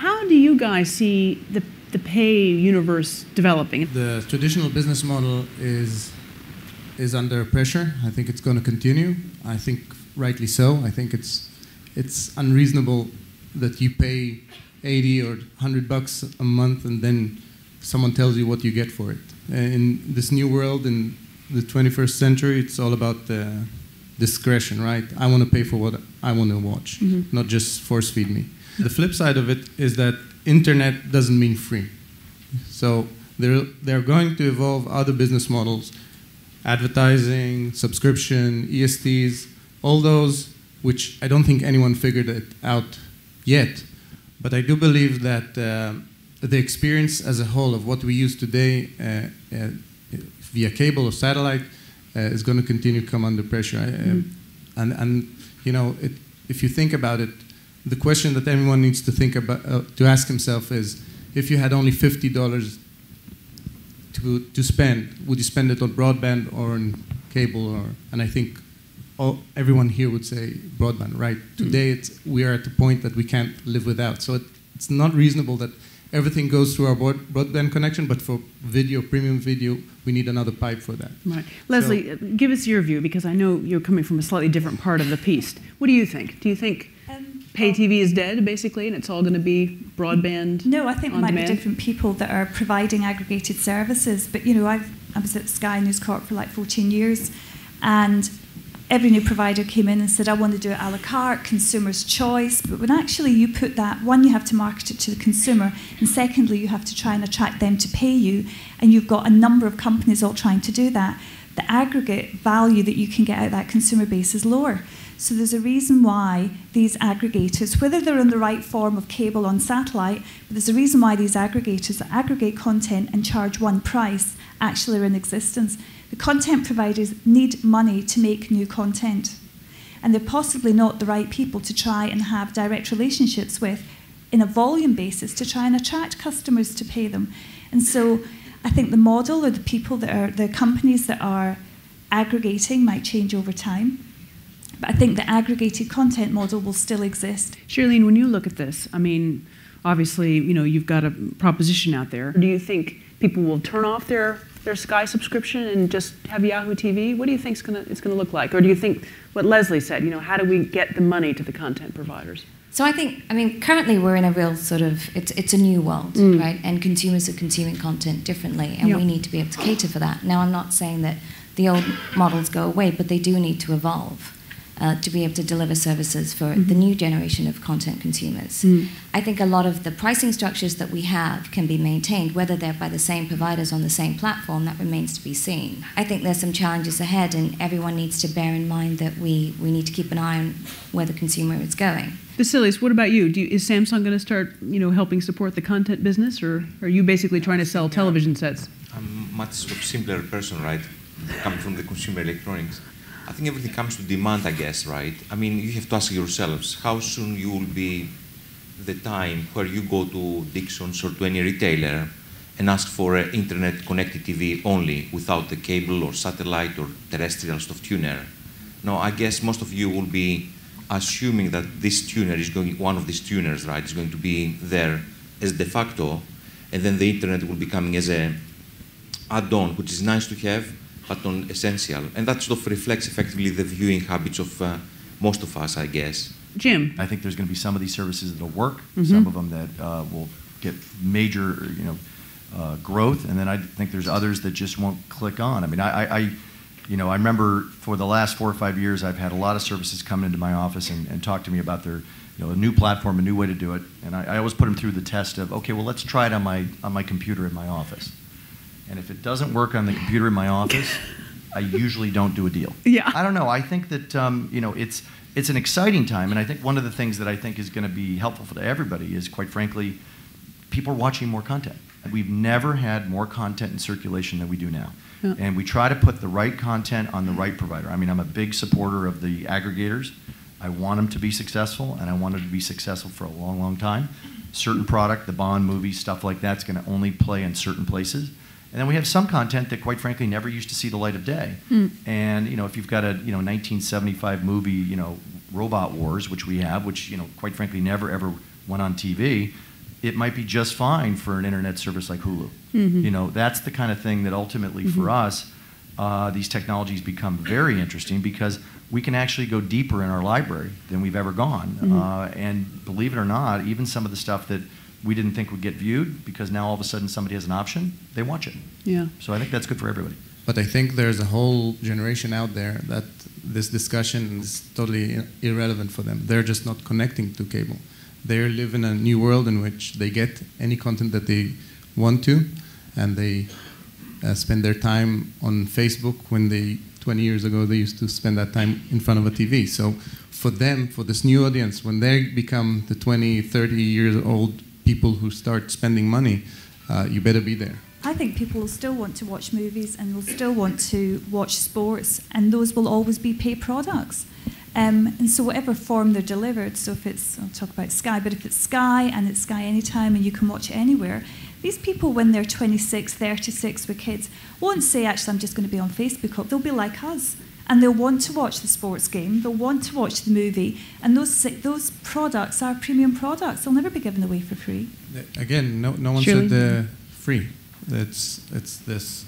how do you guys see the pay universe developing? The traditional business model is under pressure. I think it's going to continue. I think rightly so. I think it's unreasonable that you pay 80 or $100 a month and then someone tells you what you get for it. In this new world, in the 21st century, it's all about discretion, right? I want to pay for what I want to watch, not just force feed me. The flip side of it is that internet doesn't mean free. So they're going to evolve other business models, advertising, subscription, ESTs, all those which I don't think anyone figured it out yet. But I do believe that the experience as a whole of what we use today via cable or satellite is going to continue to come under pressure. And you know, if you think about it, the question that everyone needs to think about, to ask himself is, if you had only $50 to spend, would you spend it on broadband or on cable? And I think everyone here would say broadband, right? Today we are at the point that we can't live without. So it's not reasonable that everything goes through our broadband connection, but for video, premium video, we need another pipe for that. Right. Lesley, give us your view, because I know you're coming from a slightly different part of the piece. What do you think? Do you think pay TV is dead, basically, and it's all going to be broadband? No, I think there might demand? be different people that are providing aggregated services. But, you know, I was at Sky News Corp for like 14 years, and every new provider came in and said, I want to do it a la carte, consumer's choice. But when actually you put that, one, you have to market it to the consumer, and secondly, you have to try and attract them to pay you, and you've got a number of companies all trying to do that. The aggregate value that you can get out of that consumer base is lower. So there's a reason why these aggregators, whether they're in the right form of cable on satellite, but there's a reason why these aggregators that aggregate content and charge one price actually are in existence. The content providers need money to make new content, and they're possibly not the right people to try and have direct relationships with in a volume basis to try and attract customers to pay them. And so I think the model, or the people that are, the companies that are aggregating, might change over time. But I think the aggregated content model will still exist. Shirlene, when you look at this, I mean, obviously, you know, you've got a proposition out there. Do you think people will turn off their Sky subscription and just have Yahoo TV? What do you think it's going to look like? Or do you think what Lesley said, you know, how do we get the money to the content providers? So I think, I mean, currently we're in a real sort of, it's a new world, right? And consumers are consuming content differently, and we need to be able to cater for that. Now, I'm not saying that the old models go away, but they do need to evolve to be able to deliver services for the new generation of content consumers. I think a lot of the pricing structures that we have can be maintained, whether they're by the same providers on the same platform, that remains to be seen. I think there's some challenges ahead, and everyone needs to bear in mind that we need to keep an eye on where the consumer is going. Vassilis, what about you? Is Samsung going to start, you know, helping support the content business, or are you basically trying to sell television sets? I'm a much simpler person, right? Coming from the consumer electronics. I think everything comes to demand, I guess, right? I mean, you have to ask yourselves how soon you will be the time where you go to Dixon's or to any retailer and ask for an internet-connected TV only, without the cable or satellite or terrestrial stuff tuner. No, I guess most of you will be assuming that this tuner is going, one of these tuners, right, is going to be there as de facto, and then the internet will be coming as a add-on, which is nice to have, but not essential. And that sort of reflects effectively the viewing habits of most of us, I guess. Jim? I think there's going to be some of these services that will work, some of them that will get major, growth, and then I think there's others that just won't click on. I mean, I remember for the last 4 or 5 years, I've had a lot of services come into my office and talk to me about their, a new platform, a new way to do it, and I always put them through the test of, okay, well, let's try it on my computer in my office. And if it doesn't work on the computer in my office, I usually don't do a deal. Yeah. I don't know. I think that it's an exciting time, and I think one of the things that I think is going to be helpful for everybody is, quite frankly, people are watching more content. We've never had more content in circulation than we do now. Yeah. And we try to put the right content on the right provider. I mean, I'm a big supporter of the aggregators. I want them to be successful, and I want them to be successful for a long, long time. Certain product, the Bond movies, stuff like that's going to only play in certain places. And then we have some content that, quite frankly, never used to see the light of day. And if you've got a 1975 movie, Robot Wars, which we have, which quite frankly never ever went on TV, it might be just fine for an internet service like Hulu. Mm-hmm. You know, that's the kind of thing that ultimately for us, these technologies become very interesting because we can actually go deeper in our library than we've ever gone. And believe it or not, even some of the stuff that we didn't think would get viewed, because now all of a sudden somebody has an option, they watch it. Yeah. So I think that's good for everybody. But I think there's a whole generation out there that this discussion is totally irrelevant for them. They're just not connecting to cable. They live in a new world in which they get any content that they want to, and they spend their time on Facebook when 20 years ago, they used to spend that time in front of a TV. So for them, for this new audience, when they become the 20, 30 years old people who start spending money, you better be there. I think people will still want to watch movies and will still want to watch sports, and those will always be paid products. And so whatever form they're delivered, so if it's, I'll talk about Sky, but if it's Sky and it's Sky anytime and you can watch it anywhere, these people when they're 26, 36 with kids won't say, actually, I'm just going to be on Facebook. They'll be like us. And they'll want to watch the sports game, they'll want to watch the movie, and those products are premium products. They'll never be given away for free. Again, no one Shirlene? said free. It's this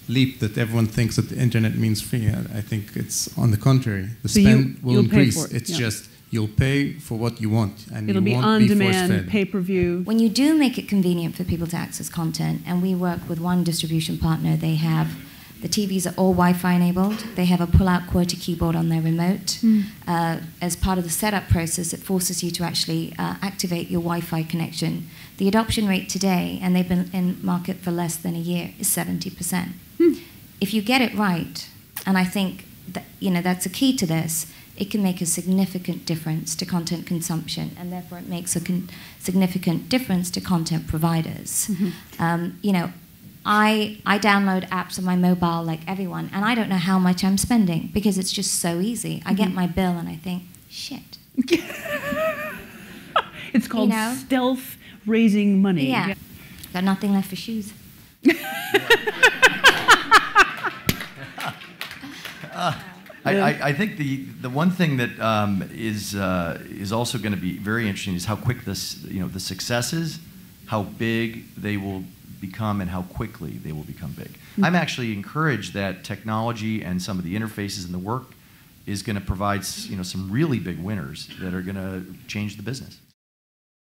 leap that everyone thinks that the internet means free. I think it's on the contrary. The So spend will you'll pay increase. for it, It's yeah. just you'll pay for what you want, and It'll you be won't on be demand, force-fed. pay-per-view. When you do make it convenient for people to access content, and we work with one distribution partner, they have the TVs are all Wi-Fi enabled. They have a pull-out QWERTY keyboard on their remote. As part of the setup process, it forces you to actually activate your Wi-Fi connection. The adoption rate today, and they've been in market for less than a year, is 70%. If you get it right, and I think that, that's a key to this, it can make a significant difference to content consumption, and therefore it makes a significant difference to content providers. I download apps on my mobile like everyone, and I don't know how much I'm spending because it's just so easy. I get my bill and I think, shit. It's called stealth raising money. Yeah. Got nothing left for shoes. I think the one thing that is also going to be very interesting is how quick the successes, how big they will become and how quickly they will become big. I'm actually encouraged that technology and some of the interfaces and the work is going to provide some really big winners that are going to change the business.